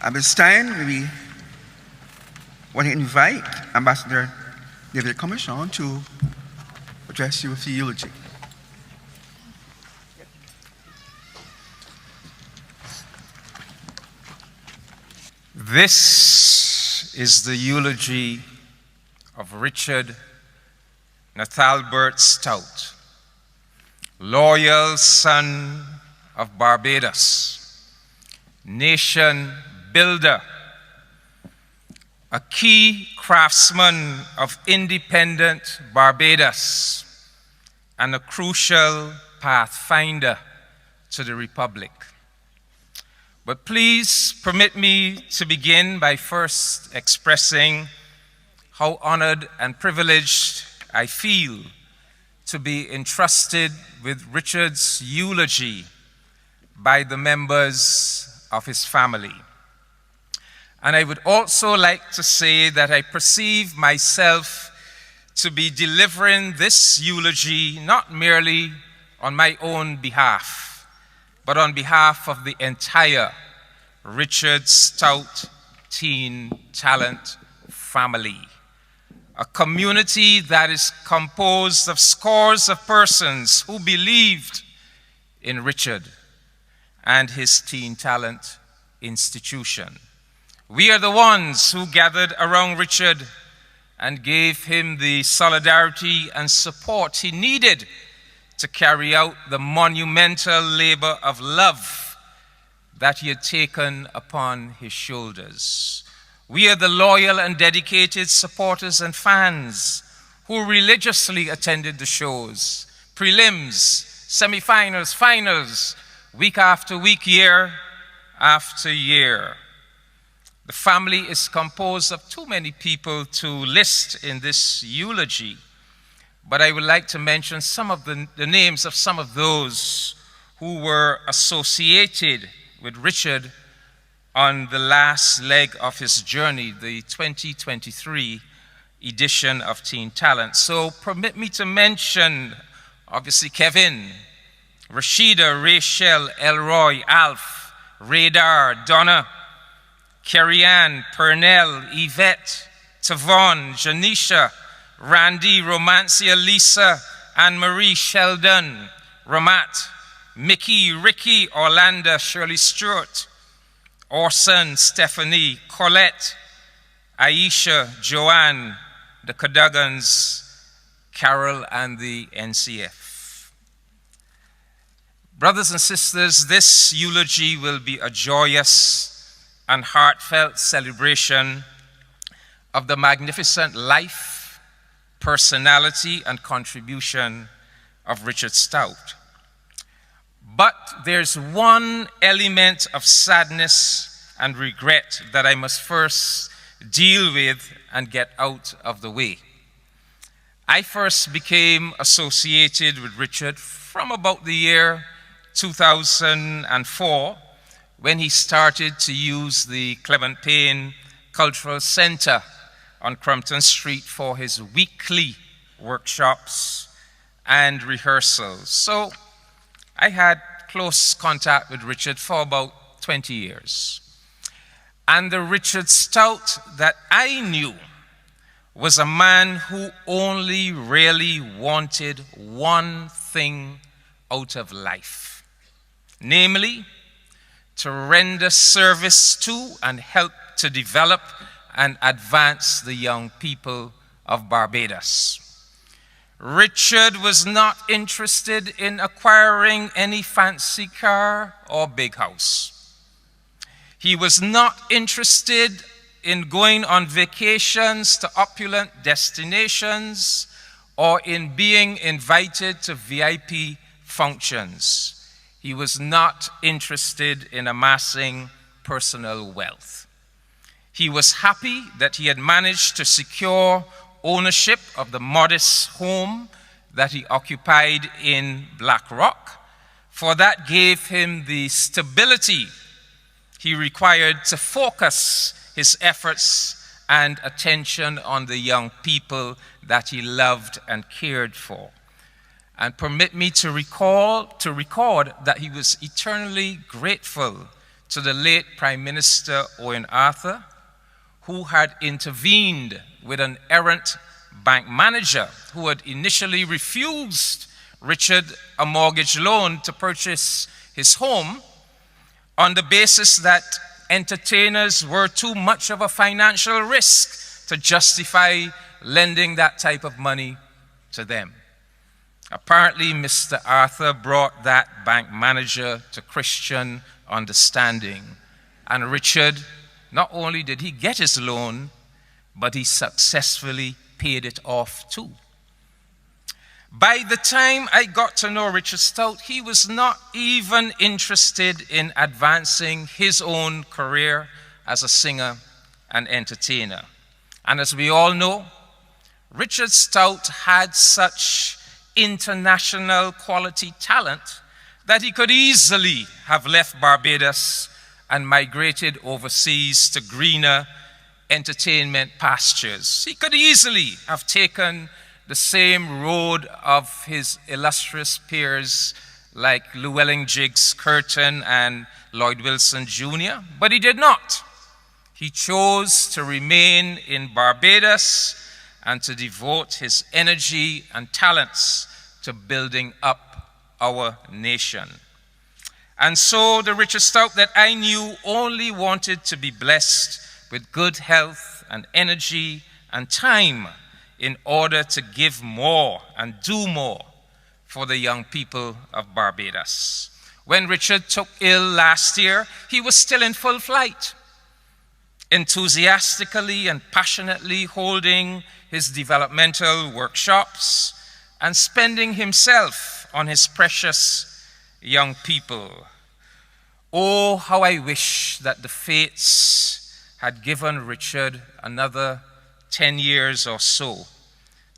At this time, we want to invite Ambassador David Comissiong to address you with the eulogy. This is the eulogy of Richard Nathalbert Stoute, loyal son of Barbados, nation builder, a key craftsman of independent Barbados, and a crucial pathfinder to the Republic. But please permit me to begin by first expressing how honored and privileged I feel to be entrusted with Richard's eulogy by the members of his family. And I would also like to say that I perceive myself to be delivering this eulogy not merely on my own behalf, but on behalf of the entire Richard Stoute Teen Talent family, a community that is composed of scores of persons who believed in Richard and his Teen Talent institution. We are the ones who gathered around Richard and gave him the solidarity and support he needed to carry out the monumental labor of love that he had taken upon his shoulders. We are the loyal and dedicated supporters and fans who religiously attended the shows, prelims, semifinals, finals, week after week, year after year. The family is composed of too many people to list in this eulogy, but I would like to mention some of the names of some of those who were associated with Richard on the last leg of his journey, the 2023 edition of Teen Talent. So permit me to mention, obviously, Kevin, Rashida, Rachel, Elroy, Alf, Radar, Donna, Carrie-Ann, Pernell, Yvette, Tavon, Janisha, Randy, Romancia, Lisa, Anne-Marie, Sheldon, Ramat, Mickey, Ricky, Orlando, Shirley Stewart, Orson, Stephanie, Colette, Aisha, Joanne, the Cadugans, Carol, and the NCF. Brothers and sisters, this eulogy will be a joyous and heartfelt celebration of the magnificent life, personality, and contribution of Richard Stoute. But there's one element of sadness and regret that I must first deal with and get out of the way. I first became associated with Richard from about the year 2004, when he started to use the Clement Payne Cultural Center on Crumpton Street for his weekly workshops and rehearsals. So I had close contact with Richard for about 20 years. And the Richard Stoute that I knew was a man who only really wanted one thing out of life, namely, to render service to and help to develop and advance the young people of Barbados. Richard was not interested in acquiring any fancy car or big house. He was not interested in going on vacations to opulent destinations or in being invited to VIP functions. He was not interested in amassing personal wealth. He was happy that he had managed to secure ownership of the modest home that he occupied in Black Rock, for that gave him the stability he required to focus his efforts and attention on the young people that he loved and cared for. And permit me to record that he was eternally grateful to the late Prime Minister Owen Arthur, who had intervened with an errant bank manager who had initially refused Richard a mortgage loan to purchase his home on the basis that entertainers were too much of a financial risk to justify lending that type of money to them. Apparently, Mr. Arthur brought that bank manager to Christian understanding, and Richard, not only did he get his loan, but he successfully paid it off too. By the time I got to know Richard Stoute, he was not even interested in advancing his own career as a singer and entertainer. And as we all know, Richard Stoute had such international quality talent that he could easily have left Barbados and migrated overseas to greener entertainment pastures. He could easily have taken the same road of his illustrious peers like Llewellyn Jiggs Curtin and Lloyd Wilson Jr., but he did not. He chose to remain in Barbados and to devote his energy and talents to building up our nation. And so the Richard Stoute that I knew only wanted to be blessed with good health and energy and time in order to give more and do more for the young people of Barbados. When Richard took ill last year, he was still in full flight, enthusiastically and passionately holding his developmental workshops and spending himself on his precious young people. Oh, how I wish that the fates had given Richard another 10 years or so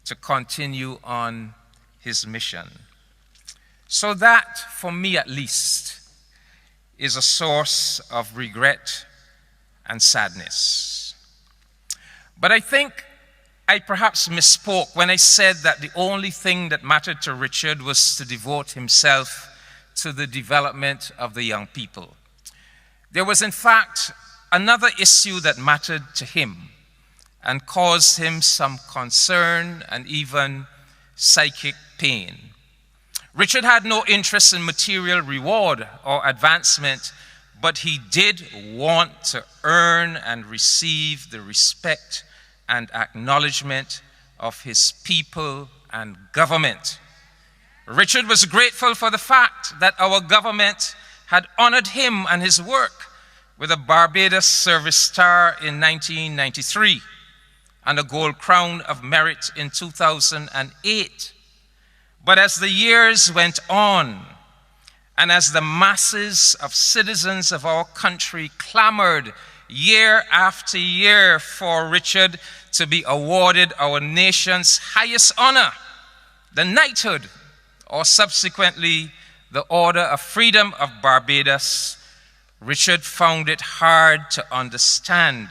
to continue on his mission. So that, for me at least, is a source of regret and sadness. But I think I perhaps misspoke when I said that the only thing that mattered to Richard was to devote himself to the development of the young people. There was, in fact, another issue that mattered to him and caused him some concern and even psychic pain. Richard had no interest in material reward or advancement, but he did want to earn and receive the respect and acknowledgement of his people and government. Richard was grateful for the fact that our government had honored him and his work with a Barbados Service Star in 1993 and a Gold Crown of Merit in 2008. But as the years went on, and as the masses of citizens of our country clamored year after year for Richard to be awarded our nation's highest honor, the knighthood, or subsequently the Order of Freedom of Barbados, Richard found it hard to understand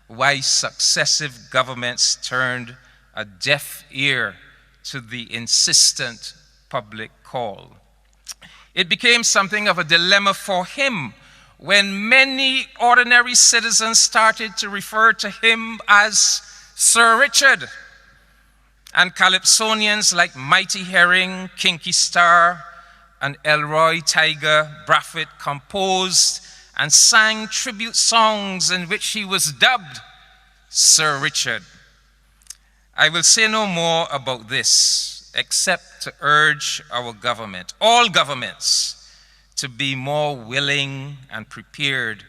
why successive governments turned a deaf ear to the insistent public call. It became something of a dilemma for him when many ordinary citizens started to refer to him as Sir Richard, and Calypsonians like Mighty Herring, Kinky Star, and Elroy Tiger Braffett composed and sang tribute songs in which he was dubbed Sir Richard. I will say no more about this, except to urge our government, all governments, to be more willing and prepared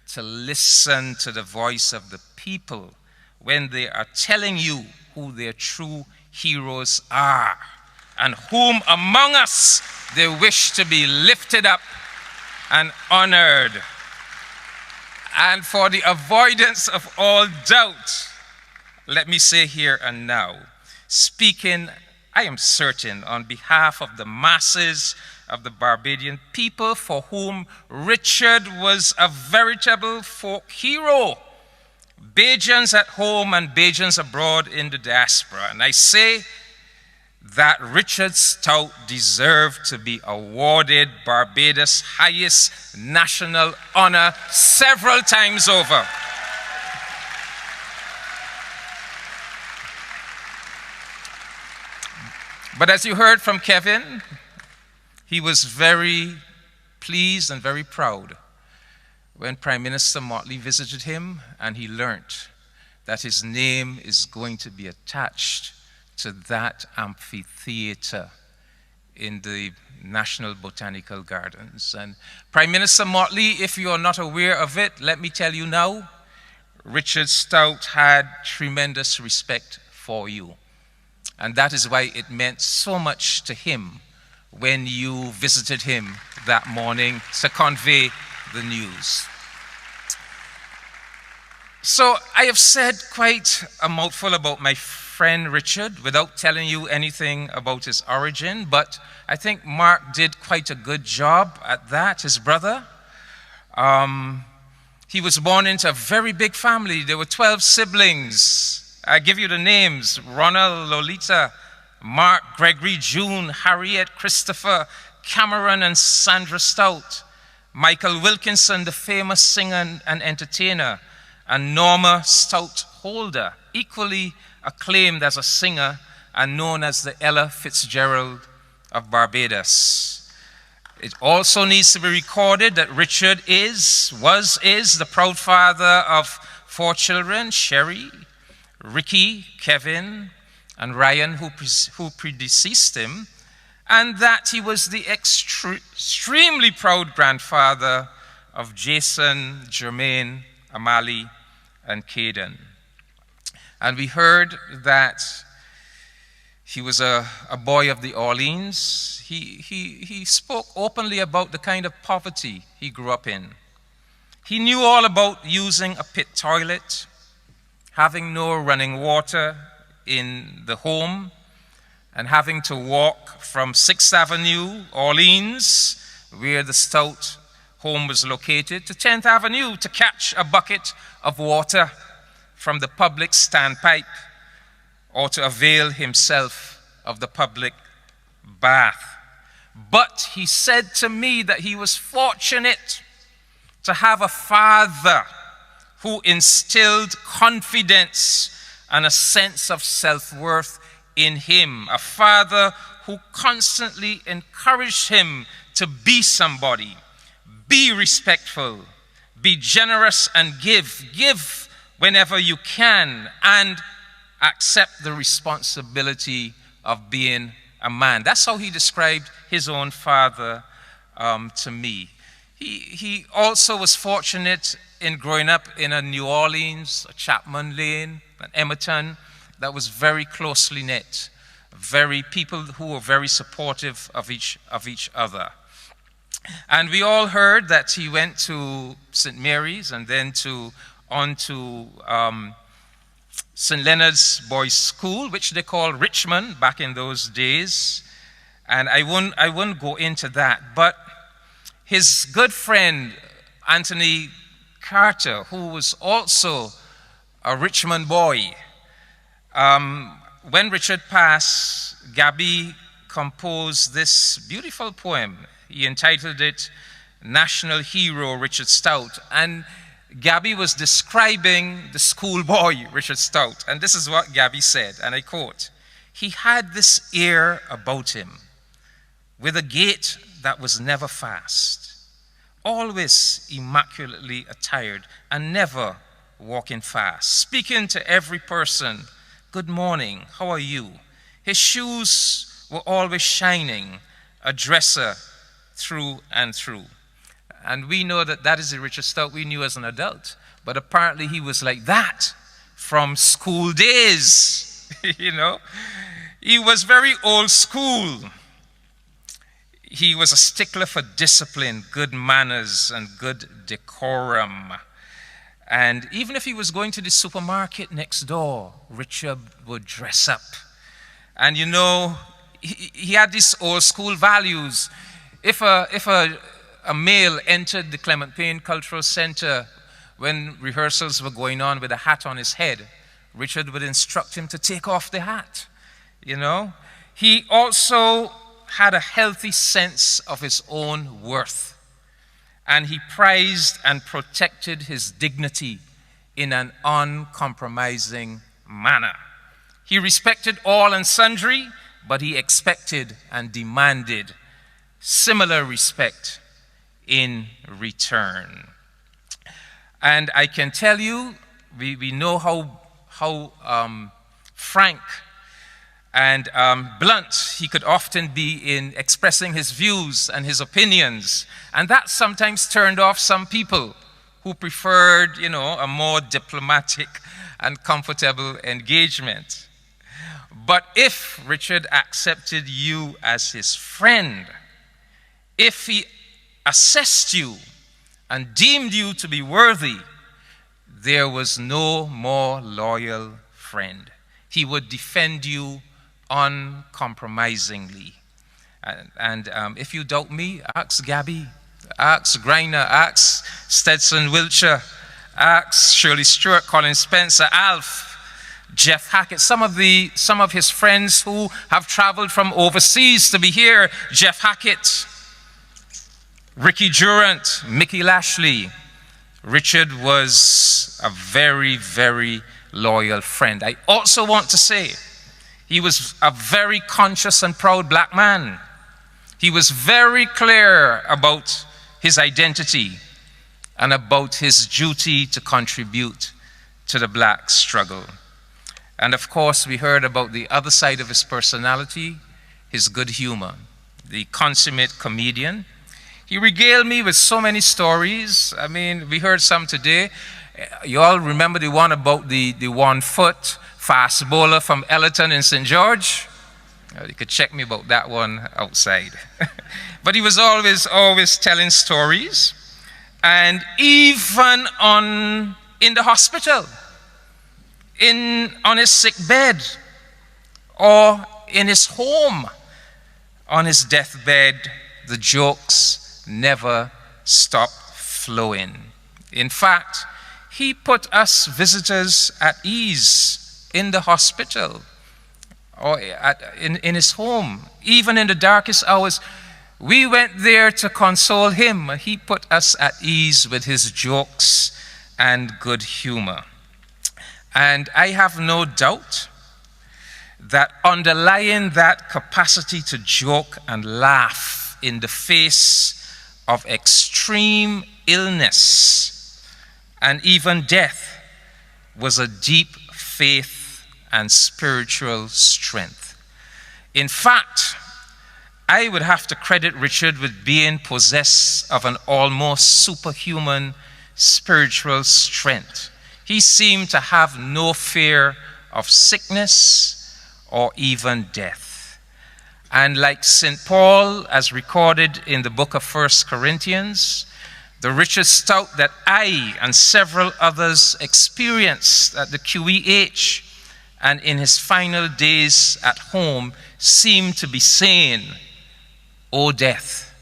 to listen to the voice of the people when they are telling you who their true heroes are and whom among us they wish to be lifted up and honored. And for the avoidance of all doubt, let me say here and now, speaking, I am certain, on behalf of the masses of the Barbadian people for whom Richard was a veritable folk hero, Bajans at home and Bajans abroad in the diaspora. And I say that Richard Stoute deserved to be awarded Barbados' highest national honor several times over. But as you heard from Kevin, he was very pleased and very proud when Prime Minister Motley visited him and he learnt that his name is going to be attached to that amphitheater in the National Botanical Gardens. And Prime Minister Motley, if you are not aware of it, let me tell you now, Richard Stoute had tremendous respect for you. And that is why it meant so much to him when you visited him that morning to convey the news. So I have said quite a mouthful about my friend Richard without telling you anything about his origin, but I think Mark did quite a good job at that, his brother. He was born into a very big family. There were 12 siblings. I give you the names: Ronald, Lolita, Mark, Gregory, June, Harriet, Christopher, Cameron, and Sandra Stoute, Michael Wilkinson, the famous singer and entertainer, and Norma Stoute Holder, equally acclaimed as a singer and known as the Ella Fitzgerald of Barbados. It also needs to be recorded that Richard is the proud father of 4 children: Sherry, Ricky, Kevin, and Ryan, who predeceased him, and that he was the extremely proud grandfather of Jason, Jermaine, Amali, and Caden. And we heard that he was a boy of the Orleans. He spoke openly about the kind of poverty he grew up in. He knew all about using a pit toilet, having no running water in the home, and having to walk from 6th Avenue, Orleans, where the Stoute home was located, to 10th Avenue to catch a bucket of water from the public standpipe, or to avail himself of the public bath. But he said to me that he was fortunate to have a father who instilled confidence and a sense of self-worth in him, a father who constantly encouraged him to be somebody, be respectful, be generous, and give whenever you can, and accept the responsibility of being a man. That's how he described his own father to me. He also was fortunate in growing up in a New Orleans, a Chapman Lane, an Emerton that was very closely knit, people who were very supportive of each other. And we all heard that he went to St. Mary's and then on to St. Leonard's Boys' School, which they called Richmond back in those days. And I won't go into that, but his good friend, Anthony Carter, who was also a Richmond boy, when Richard passed, Gabby composed this beautiful poem. He entitled it National Hero Richard Stoute. And Gabby was describing the schoolboy Richard Stoute. And this is what Gabby said, and I quote, "He had this air about him, with a gait that was never fast, always immaculately attired and never walking fast, speaking to every person, 'Good morning, how are you?' His shoes were always shining, a dresser through and through." And we know that that is the Richard Stoute we knew as an adult. But apparently he was like that from school days, you know. He was very old school. He was a stickler for discipline, good manners, and good decorum. And even if he was going to the supermarket next door, Richard would dress up. And you know, he had these old school values. If a male entered the Clement Payne Cultural Center when rehearsals were going on with a hat on his head, Richard would instruct him to take off the hat, you know. He also had a healthy sense of his own worth, and he prized and protected his dignity in an uncompromising manner. He respected all and sundry, but he expected and demanded similar respect in return. And I can tell you, we know how frank and blunt he could often be in expressing his views and his opinions. And that sometimes turned off some people who preferred, a more diplomatic and comfortable engagement. But if Richard accepted you as his friend, if he assessed you and deemed you to be worthy, there was no more loyal friend. He would defend you uncompromisingly. And if you doubt me, ask Gabby, ask Greiner, ask Stetson Wiltshire, ask Shirley Stewart, Colin Spencer, Alf, Jeff Hackett, some of his friends who have traveled from overseas to be here. Jeff Hackett, Ricky Durant, Mickey Lashley. Richard was a very, very loyal friend. I also want to say he was a very conscious and proud black man. He was very clear about his identity and about his duty to contribute to the black struggle. And of course, we heard about the other side of his personality, his good humor, the consummate comedian. He regaled me with so many stories. I mean, we heard some today. You all remember the one about the 1 foot fast bowler from Ellerton in St. George? You could check me about that one outside. But he was always telling stories. And even in the hospital, on his sick bed, or in his home, on his deathbed, the jokes never stopped flowing. In fact, he put us visitors at ease in the hospital or in his home. Even in the darkest hours, we went there to console him. He put us at ease with his jokes and good humor. And I have no doubt that underlying that capacity to joke and laugh in the face of extreme illness and even death was a deep faith and spiritual strength. In fact, I would have to credit Richard with being possessed of an almost superhuman spiritual strength. He seemed to have no fear of sickness or even death. And like St. Paul, as recorded in the book of 1 Corinthians, the Richard Stoute that I and several others experienced at the QEH and in his final days at home seemed to be saying, "O death,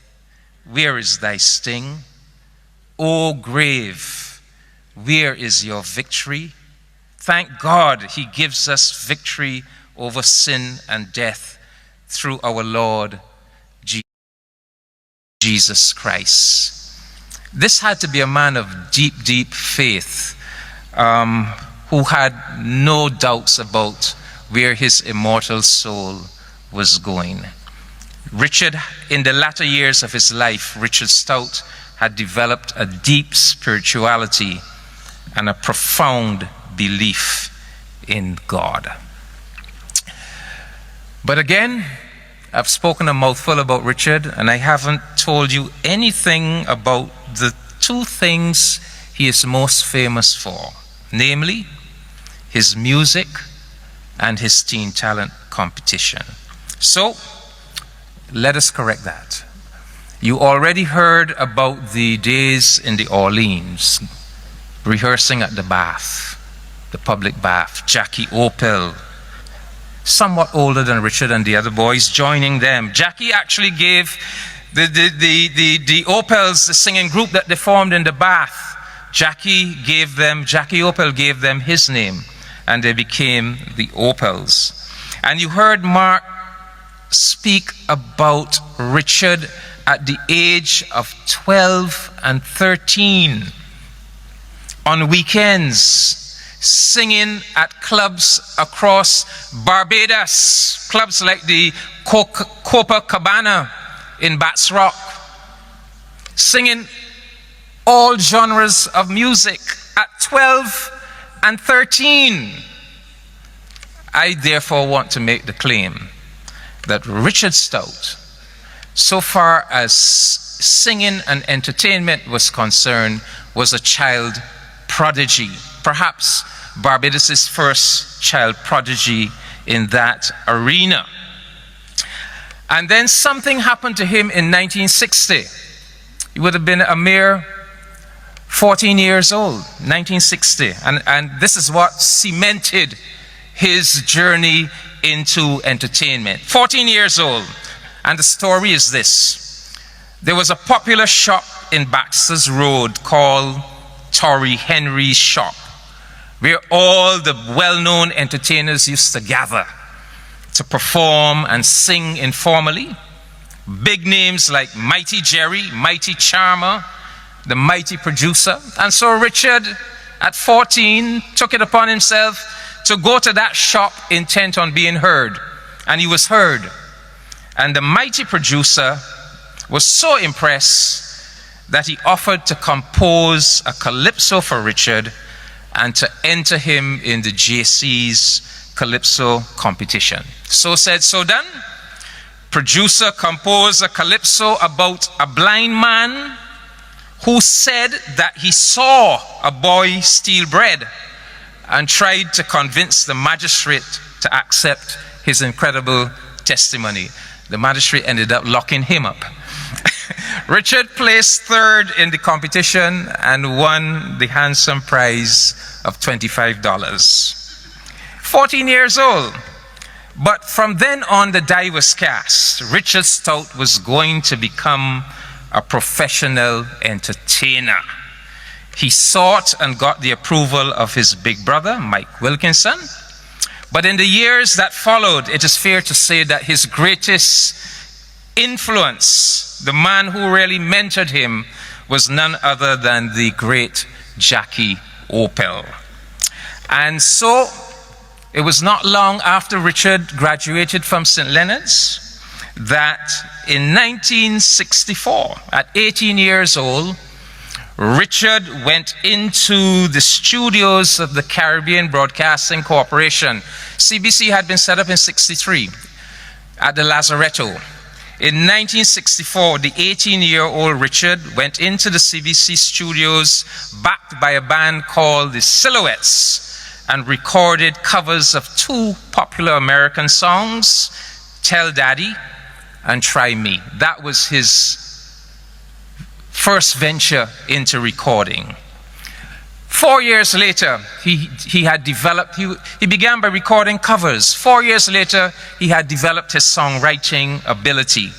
where is thy sting? O grave, where is your victory?" Thank God he gives us victory over sin and death through our Lord Jesus Christ. This had to be a man of deep, deep faith who had no doubts about where his immortal soul was going. Richard, in the latter years of his life, Richard Stoute had developed a deep spirituality and a profound belief in God. But again, I've spoken a mouthful about Richard, and I haven't told you anything about the two things he is most famous for, namely his music and his teen talent competition. So, let us correct that. You already heard about the days in the Orleans, rehearsing at the bath, the public bath. Jackie Opel, somewhat older than Richard and the other boys, joining them. Jackie actually gave the Opels, the singing group that they formed in the bath, Jackie Opel gave them his name, and they became the Opels. And you heard Mark speak about Richard at the age of 12 and 13 on weekends, singing at clubs across Barbados, clubs like the Copacabana in Bats Rock, singing all genres of music at 12 and 13. I therefore want to make the claim that Richard Stoute, so far as singing and entertainment was concerned, was a child prodigy, perhaps Barbados' first child prodigy in that arena. And then something happened to him in 1960. He would have been a mere 14 years old, 1960. And this is what cemented his journey into entertainment. 14 years old. And the story is this. There was a popular shop in Baxter's Road called Torrey Henry's Shop, where all the well-known entertainers used to gather to perform and sing informally. Big names like Mighty Jerry, Mighty Charmer, the Mighty Producer. And so Richard, at 14, took it upon himself to go to that shop intent on being heard. And he was heard. And the Mighty Producer was so impressed that he offered to compose a calypso for Richard and to enter him in the JC's calypso competition. So said, so done. Producer composed a calypso about a blind man who said that he saw a boy steal bread and tried to convince the magistrate to accept his incredible testimony. The magistrate ended up locking him up. Richard placed third in the competition and won the handsome prize of $25. 14 years old. But from then on, the die was cast. Richard Stoute was going to become a professional entertainer. He sought and got the approval of his big brother, Mike Wilkinson. But in the years that followed, it is fair to say that his greatest influence, the man who really mentored him, was none other than the great Jackie Opel. And so it was not long after Richard graduated from St. Leonard's that in 1964, at 18 years old, Richard went into the studios of the Caribbean Broadcasting Corporation. CBC had been set up in 63 at the Lazaretto. In 1964, the 18-year-old Richard went into the CBC studios backed by a band called the Silhouettes and recorded covers of two popular American songs, Tell Daddy and Try Me. That was his first venture into recording. 4 years later, he began by recording covers. 4 years later, he had developed his songwriting ability.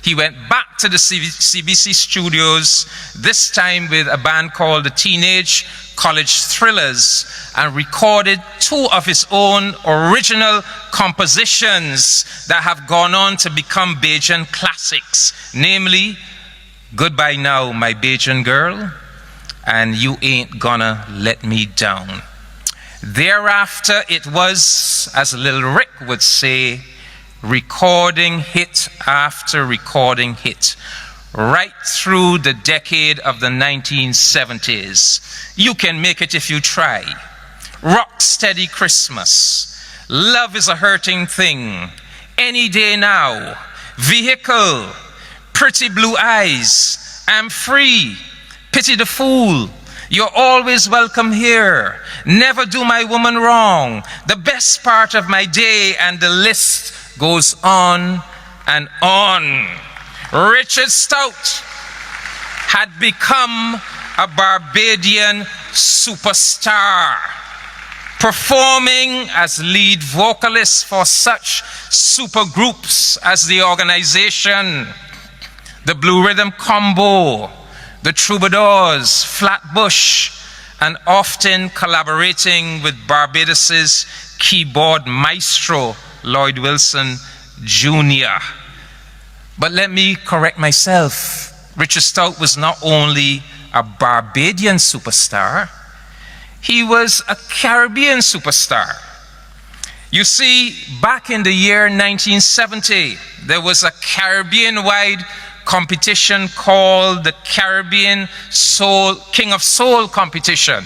He went back to the CBC studios, this time with a band called the Teenage College Thrillers, and recorded two of his own original compositions that have gone on to become Bajan classics, namely Goodbye Now, My Bajan Girl, and You Ain't Gonna Let Me Down. Thereafter, it was, as Lil Rick would say, recording hit after recording hit, right through the decade of the 1970s. You Can Make It If You Try, Rock Steady Christmas, Love Is a Hurting Thing, Any Day Now, Vehicle, Pretty Blue Eyes, I'm Free, Pity the Fool, You're Always Welcome Here, Never Do My Woman Wrong, The Best Part of My Day, and the list goes on and on. Richard Stoute had become a Barbadian superstar, performing as lead vocalist for such supergroups as the Organization, the Blue Rhythm Combo, the Troubadours, Flatbush, and often collaborating with Barbados's keyboard maestro, Lloyd Wilson, Jr. But let me correct myself. Richard Stoute was not only a Barbadian superstar, he was a Caribbean superstar. You see, back in the year 1970, there was a Caribbean-wide competition called the Caribbean Soul King of Soul competition.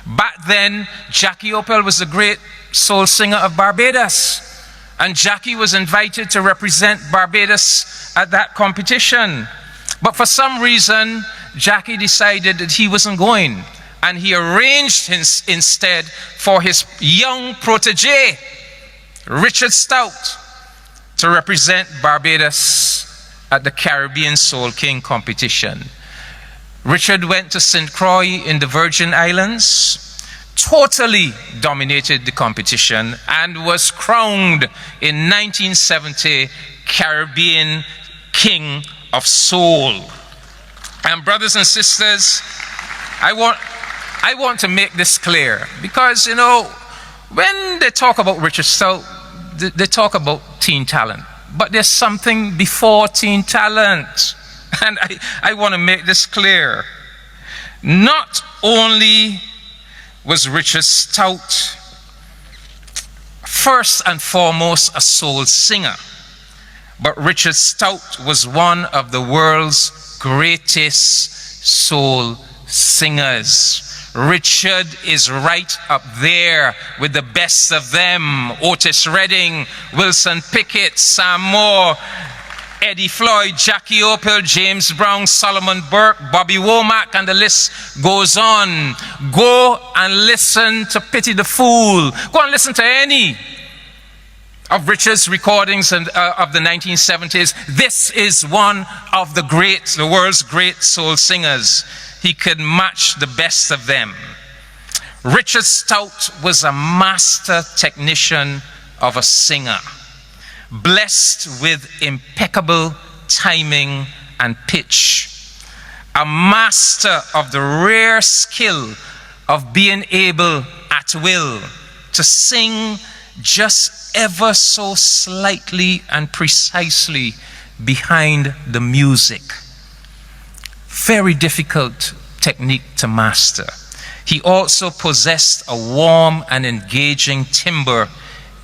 Back then, Jackie Opel was the great soul singer of Barbados, and Jackie was invited to represent Barbados at that competition. But for some reason, Jackie decided that he wasn't going, and he arranged instead for his young protege, Richard Stoute, to represent Barbados at the Caribbean Soul King competition. Richard went to St. Croix in the Virgin Islands, totally dominated the competition, and was crowned in 1970 Caribbean King of Soul. And brothers and sisters, I want to make this clear, because, you know, when they talk about Richard Stoute, they talk about teen talent. But there's something before teen talent. And I want to make this clear. Not only was Richard Stoute first and foremost a soul singer, but Richard Stoute was one of the world's greatest soul singers. Richard is right up there with the best of them: Otis Redding, Wilson Pickett, Sam Moore, Eddie Floyd, Jackie Opel, James Brown, Solomon Burke, Bobby Womack, and the list goes on. Go and listen to Pity the Fool. Go and listen to any of Richard's recordings of the 1970s. This is one of the world's great soul singers. He could match the best of them. Richard Stoute was a master technician of a singer, blessed with impeccable timing and pitch, a master of the rare skill of being able at will to sing just ever so slightly and precisely behind the music. Very difficult technique to master. He also possessed a warm and engaging timbre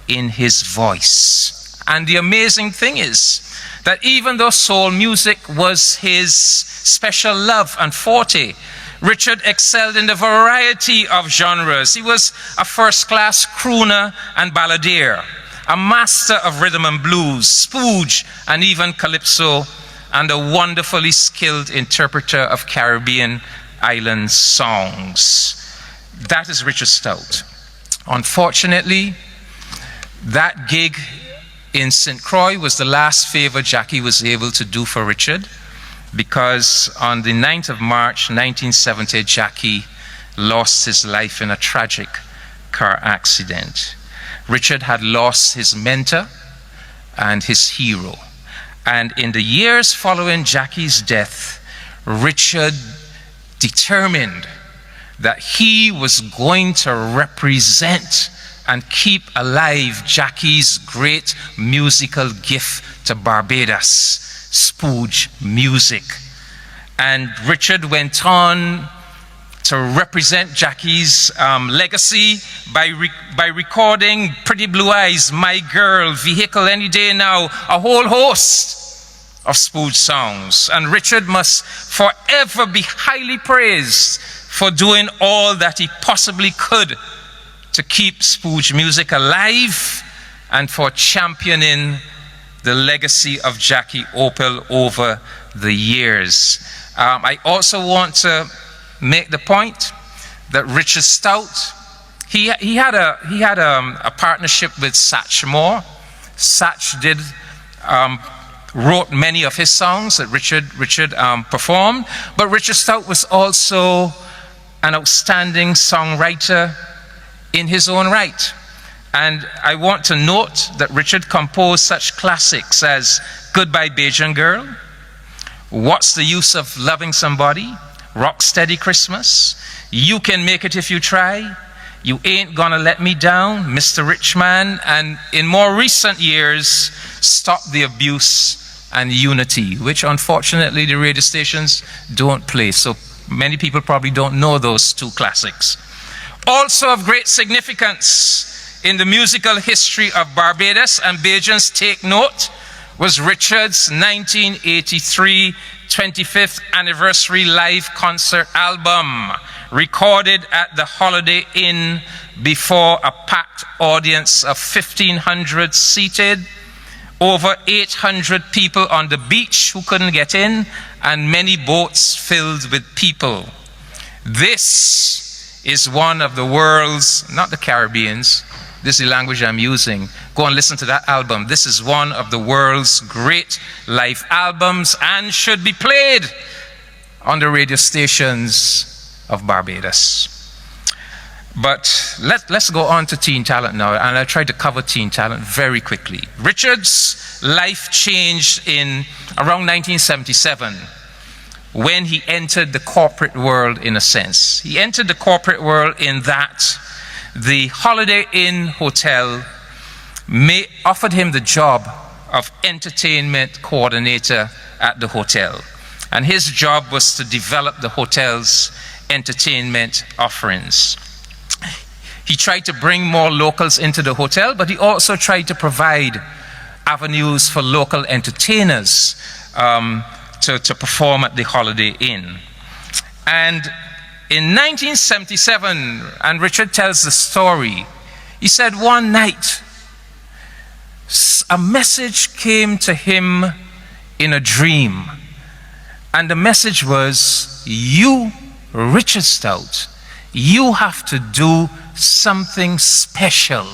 in his voice. And the amazing thing is that even though soul music was his special love and forte, Richard excelled in the variety of genres. He was a first-class crooner and balladeer, a master of rhythm and blues, spooge, and even calypso, and a wonderfully skilled interpreter of Caribbean island songs. That is Richard Stoute. Unfortunately, that gig in St. Croix was the last favor Jackie was able to do for Richard, because on the 9th of March 1970, Jackie lost his life in a tragic car accident. Richard had lost his mentor and his hero. And in the years following Jackie's death, Richard determined that he was going to represent and keep alive Jackie's great musical gift to Barbados, spooge music. And Richard went on to represent Jackie's legacy by recording Pretty Blue Eyes, My Girl, Vehicle Any Day Now, a whole host of spooge songs. And Richard must forever be highly praised for doing all that he possibly could to keep spooge music alive and for championing the legacy of Jackie Opel over the years. I also want to make the point that Richard Stoute, he had a partnership with Satch Moore. Satch wrote many of his songs that Richard performed, but Richard Stoute was also an outstanding songwriter in his own right. And I want to note that Richard composed such classics as Goodbye Bajan Girl, What's the Use of Loving Somebody, Rock Steady Christmas, You Can Make It If You Try, You Ain't Gonna Let Me Down, Mr. Richman, and in more recent years, Stop the Abuse and Unity, which unfortunately the radio stations don't play. So many people probably don't know those two classics. Also of great significance in the musical history of Barbados, and Bajans take note, was Richard's 1983 25th anniversary live concert album, recorded at the Holiday Inn before a packed audience of 1,500 seated, over 800 people on the beach who couldn't get in, and many boats filled with people. This is one of the world's, not the Caribbean's, this is the language I'm using. Go and listen to that album. This is one of the world's great live albums and should be played on the radio stations of Barbados. But let's go on to teen talent now, and I'll try to cover teen talent very quickly. Richard's life changed in around 1977 when he entered the corporate world, in a sense. He entered the corporate world in that the Holiday Inn Hotel offered him the job of entertainment coordinator at the hotel. And his job was to develop the hotel's entertainment offerings. He tried to bring more locals into the hotel, but he also tried to provide avenues for local entertainers to perform at the Holiday Inn. And in 1977, and Richard tells the story, he said one night, a message came to him in a dream. And the message was, you, Richard Stoute, you have to do something special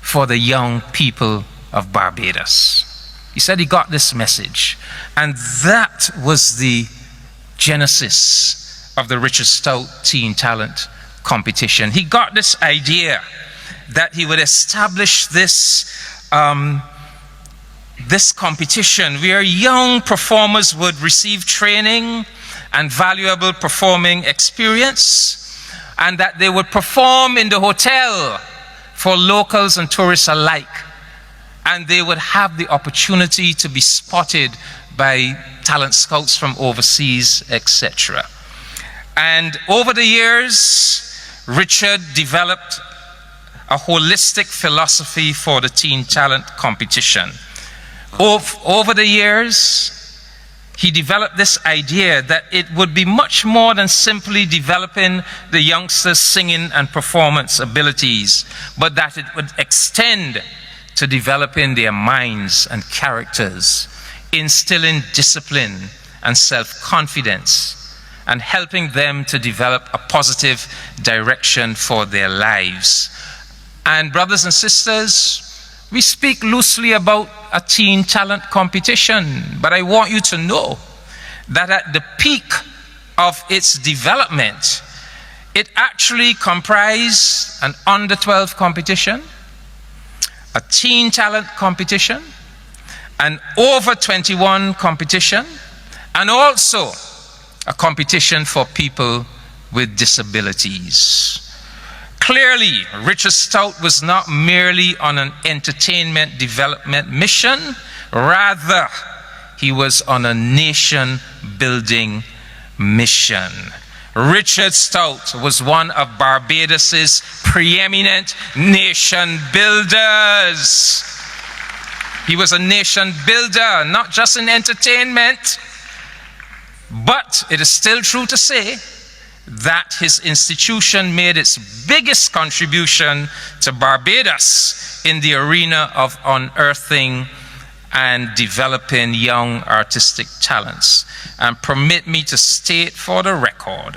for the young people of Barbados. He said he got this message. And that was the genesis of the Richard Stoute Teen Talent Competition. He got this idea that he would establish this competition where young performers would receive training and valuable performing experience, and that they would perform in the hotel for locals and tourists alike. And they would have the opportunity to be spotted by talent scouts from overseas, etc. And over the years, Richard developed a holistic philosophy for the Teen Talent Competition. Over the years, he developed this idea that it would be much more than simply developing the youngsters' singing and performance abilities, but that it would extend to developing their minds and characters, instilling discipline and self-confidence, and helping them to develop a positive direction for their lives. And brothers and sisters, we speak loosely about a teen talent competition, but I want you to know that at the peak of its development, it actually comprised an under-12 competition, a teen talent competition, an over-21 competition, and also a competition for people with disabilities. Clearly, Richard Stoute was not merely on an entertainment development mission, rather, he was on a nation-building mission. Richard Stoute was one of Barbados's preeminent nation builders. He was a nation builder, not just in entertainment, but it is still true to say that his institution made its biggest contribution to Barbados in the arena of unearthing and developing young artistic talents. And permit me to state for the record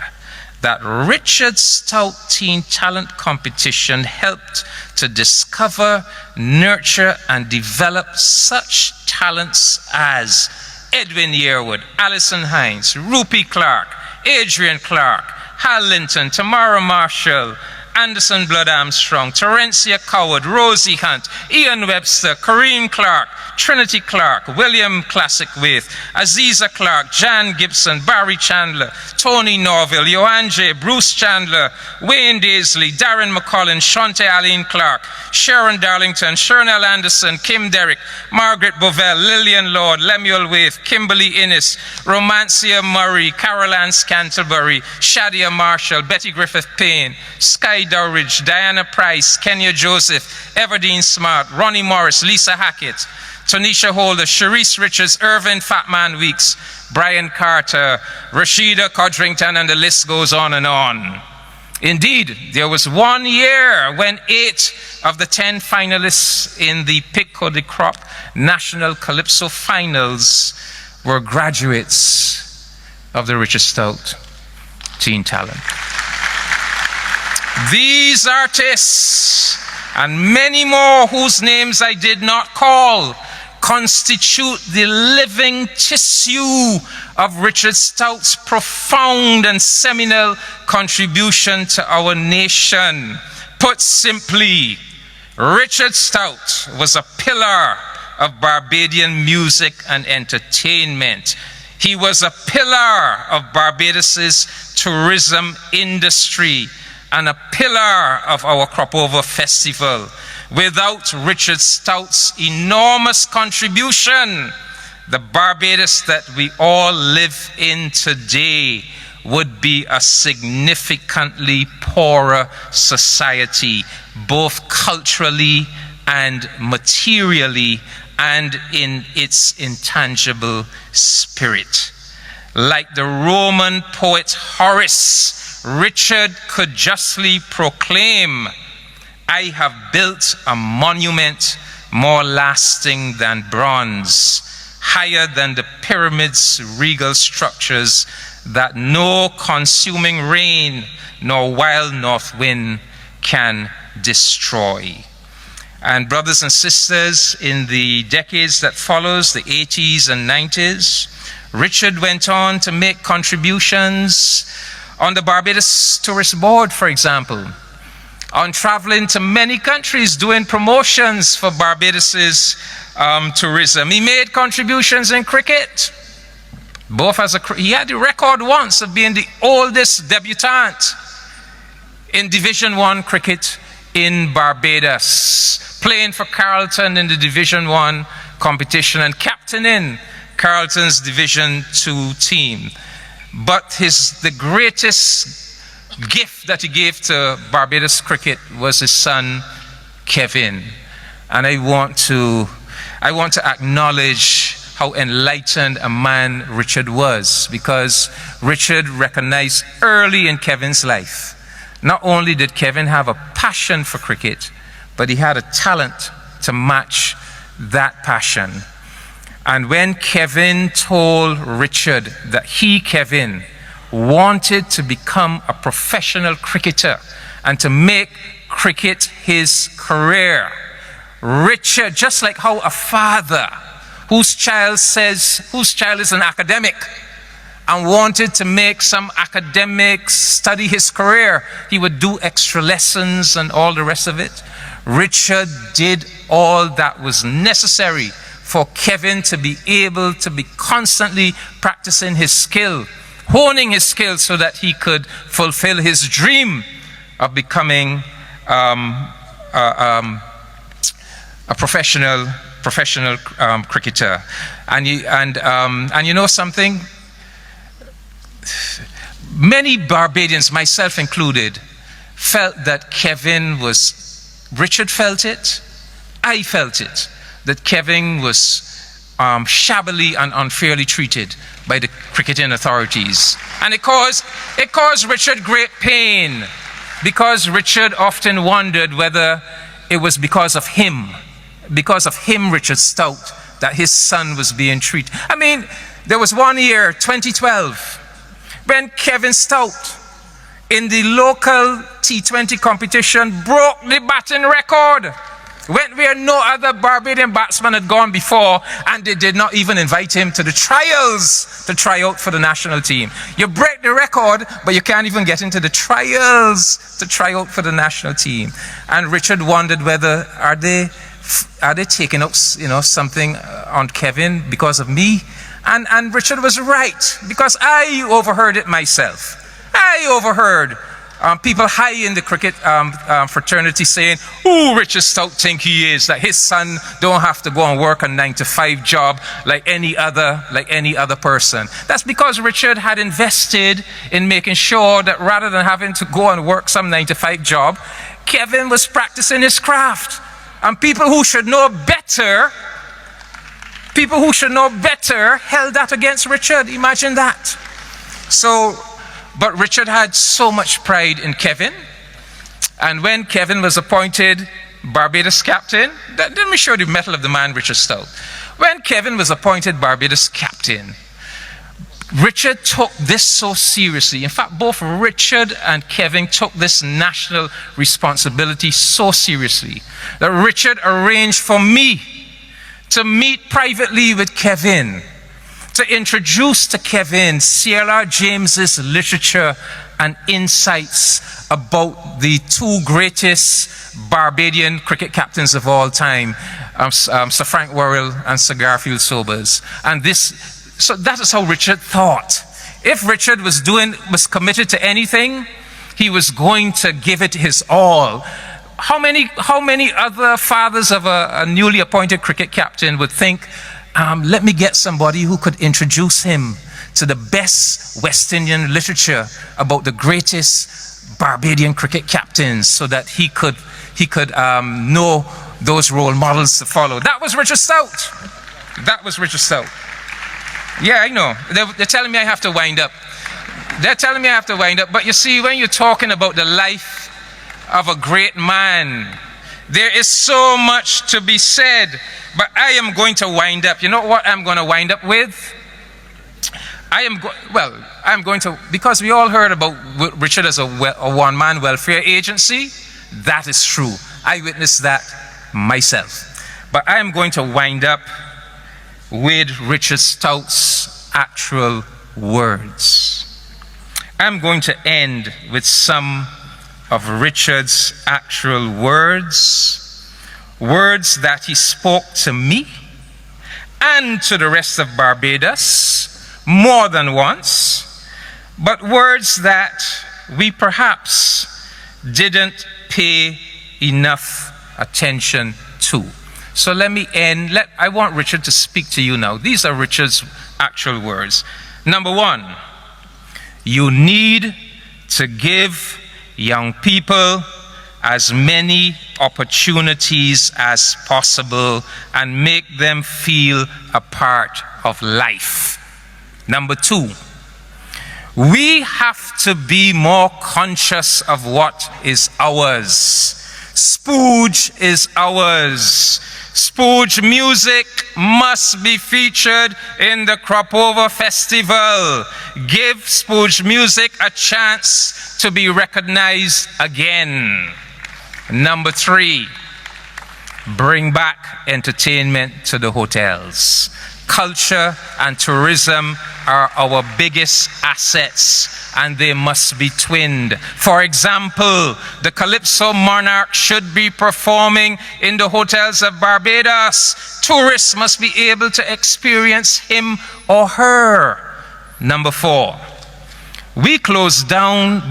that Richard Stoute Teen Talent Competition helped to discover, nurture, and develop such talents as Edwin Yearwood, Alison Hines, Rupi Clark, Adrian Clark, Hal Linton, Tamara Marshall, Anderson Blood Armstrong, Terencia Coward, Rosie Hunt, Ian Webster, Corinne Clark, Trinity Clark, William Classic Waith, Aziza Clark, Jan Gibson, Barry Chandler, Tony Norville, Joanne J., Bruce Chandler, Wayne Daisley, Darren McCollin, Shante Aline Clark, Sharon Darlington, Shernell Anderson, Kim Derrick, Margaret Bovell, Lillian Lord, Lemuel Waith, Kimberly Innes, Romancia Murray, Carol Ann Scantlebury, Shadia Marshall, Betty Griffith Payne, Sky Dowridge, Diana Price, Kenya Joseph, Everdeen Smart, Ronnie Morris, Lisa Hackett, Tanisha Holder, Sharice Richards, Irvin Fatman Weeks, Brian Carter, Rashida Codrington, and the list goes on and on. Indeed, there was one year when 8 of the 10 finalists in the Pico de Crop National Calypso Finals were graduates of the Richard Stoute Teen Talent. These artists and many more whose names I did not call constitute the living tissue of Richard Stoute's profound and seminal contribution to our nation. Put simply, Richard Stoute was a pillar of Barbadian music and entertainment. He was a pillar of Barbados's tourism industry and a pillar of our Crop Over Festival. Without Richard Stoute's enormous contribution, the Barbados that we all live in today would be a significantly poorer society, both culturally and materially, and in its intangible spirit. Like the Roman poet Horace, Richard could justly proclaim, "I have built a monument more lasting than bronze, higher than the pyramids' regal structures that no consuming rain nor wild north wind can destroy." And brothers and sisters, in the decades that follows, the 80s and 90s, Richard went on to make contributions on the Barbados Tourist Board, for example, on traveling to many countries doing promotions for Barbados's tourism. He made contributions in cricket. He had the record once of being the oldest debutant in Division I cricket in Barbados, playing for Carlton in the Division I competition and captaining Carlton's Division II team. But the greatest gift that he gave to Barbados cricket was his son, Kevin. And I want to acknowledge how enlightened a man Richard was, because Richard recognized early in Kevin's life, not only did Kevin have a passion for cricket, but he had a talent to match that passion. And when Kevin told Richard that he, Kevin, wanted to become a professional cricketer and to make cricket his career, Richard, just like how a father whose child is an academic and wanted to make some academics study his career, he would do extra lessons and all the rest of it. Richard did all that was necessary for Kevin to be able to be constantly practicing his skill, honing his skill so that he could fulfill his dream of becoming a professional cricketer. And you know something? Many Barbadians, myself included, felt that Richard felt it, I felt it, that Kevin was shabbily and unfairly treated by the cricketing authorities. And it caused Richard great pain, because Richard often wondered whether it was because of him, Richard Stoute, that his son was being treated. I mean, there was one year, 2012, when Kevin Stoute, in the local T20 competition, broke the batting record. Went where no other Barbadian batsman had gone before, and they did not even invite him to the trials to try out for the national team. You break the record, but you can't even get into the trials to try out for the national team. And Richard wondered whether are they taking up something on Kevin because of me? And Richard was right, because I overheard it myself. I overheard people high in the cricket fraternity saying, "Who Richard Stoute think he is? That his son don't have to go and work a 9-to-5 job like any other person." That's because Richard had invested in making sure that rather than having to go and work some 9-to-5 job, Kevin was practicing his craft. And people who should know better held that against Richard. Imagine that. But Richard had so much pride in Kevin. And when Kevin was appointed Barbados captain, let me show you the mettle of the man, Richard Stoute. When Kevin was appointed Barbados captain, Richard took this so seriously. In fact, both Richard and Kevin took this national responsibility so seriously that Richard arranged for me to meet privately with Kevin, to introduce to Kevin C.L.R. James's literature and insights about the two greatest Barbadian cricket captains of all time, Sir Frank Worrell and Sir Garfield Sobers. So that is how Richard thought. If Richard was committed to anything, he was going to give it his all. How many other fathers of a newly appointed cricket captain would think, let me get somebody who could introduce him to the best West Indian literature about the greatest Barbadian cricket captains, so that he could know those role models to follow. That was Richard Stoute. That was Richard Stoute. Yeah, I know. They're telling me I have to wind up. But you see, when you're talking about the life of a great man, there is so much to be said. But I am going to wind up. You know what I'm going to wind up with? I'm going to, because we all heard about Richard as a one-man welfare agency. That is true. I witnessed that myself. But I am going to wind up with Richard Stoute's actual words. I'm going to end with some of Richard's actual words that he spoke to me and to the rest of Barbados more than once, but words that we perhaps didn't pay enough attention to. So let me end. I want Richard to speak to you now. These are Richard's actual words. Number one, you need to give young people as many opportunities as possible and make them feel a part of life. Number two, we have to be more conscious of what is ours. Spooge is ours. Spooge music must be featured in the Crop Over Festival. Give Spooge music a chance to be recognized again. Number three, bring back entertainment to the hotels. Culture and tourism are our biggest assets, and they must be twinned. For example, the Calypso Monarch should be performing in the hotels of Barbados. Tourists must be able to experience him or her. Number four, we closed down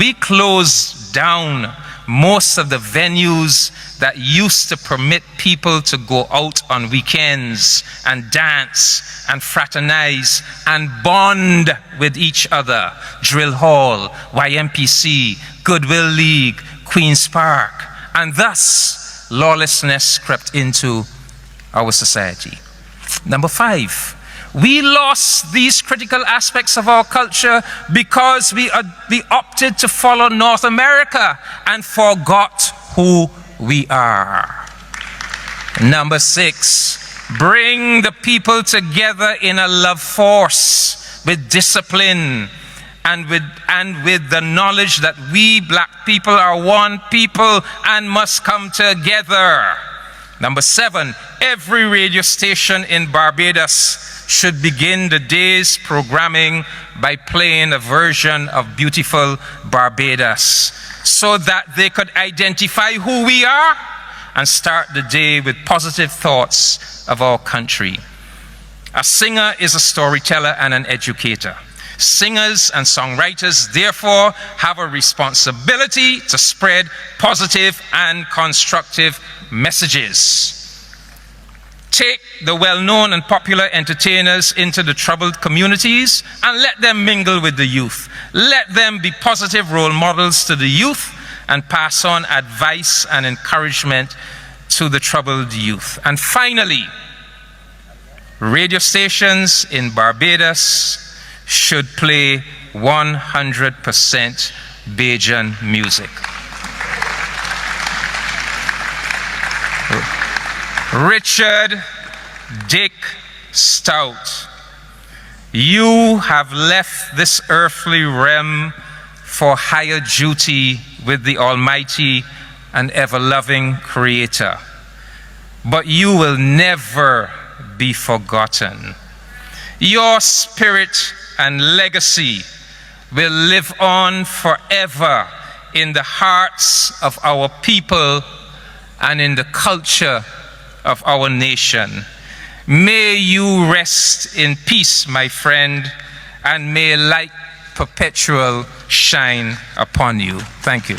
most of the venues that used to permit people to go out on weekends and dance and fraternize and bond with each other. Drill Hall, YMPC, Goodwill League, Queen's Park. And thus, lawlessness crept into our society. Number five, we lost these critical aspects of our culture because we opted to follow North America and forgot who we are. Number six, bring the people together in a love force with discipline and with the knowledge that we black people are one people and must come together. Number 7, every radio station in Barbados should begin the day's programming by playing a version of Beautiful Barbados so that they could identify who we are and start the day with positive thoughts of our country. A singer is a storyteller and an educator. Singers and songwriters, therefore, have a responsibility to spread positive and constructive messages. Take the well-known and popular entertainers into the troubled communities and let them mingle with the youth. Let them be positive role models to the youth and pass on advice and encouragement to the troubled youth. And finally, radio stations in Barbados should play 100% Bajan music. Richard Dick Stoute, you have left this earthly realm for higher duty with the Almighty and ever-loving Creator. But you will never be forgotten. Your spirit and legacy will live on forever in the hearts of our people and in the culture of our nation. May you rest in peace, my friend, and may light perpetual shine upon you. Thank you.